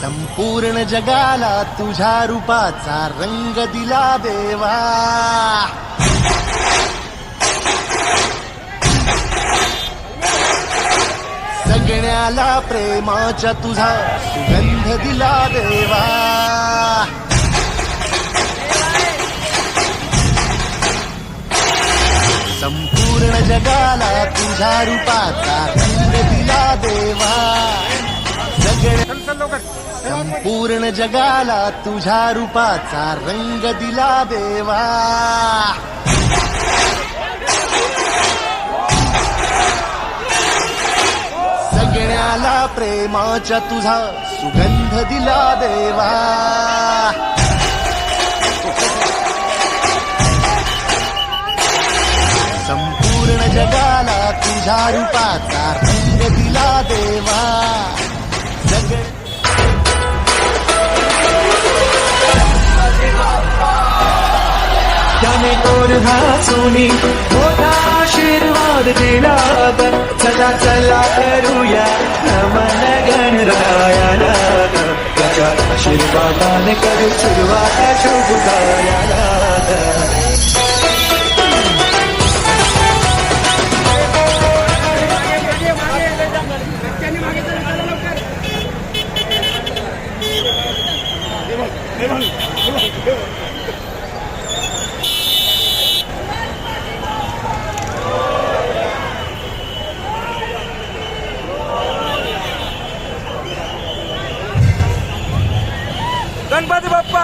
संपूर्ण जगाला तुझ्या रूपाचा रंग दिला देवा. सगळ्याला प्रेमाच्या तुझा सुगंध दिला देवा. संपूर्ण जगाला तुझ्या रूपाचा रंग दिला देवा. संपूर्ण जगाला तुझ्या रूपाचा रंग दिला देवा. सगळ्याला प्रेमाच्या तुझा सुगंध दिला देवा. संपूर्ण जगाला तुझ्या रूपाचा रंग दिला देवा. त्याने कोरहा सोनी मोठा आशीर्वाद दिला. चला चला करूया नमन गणरायाला. त्याच्या आशीर्वादाने करू सुरुवात शुभ कार्याला. गणपती बाप्पा.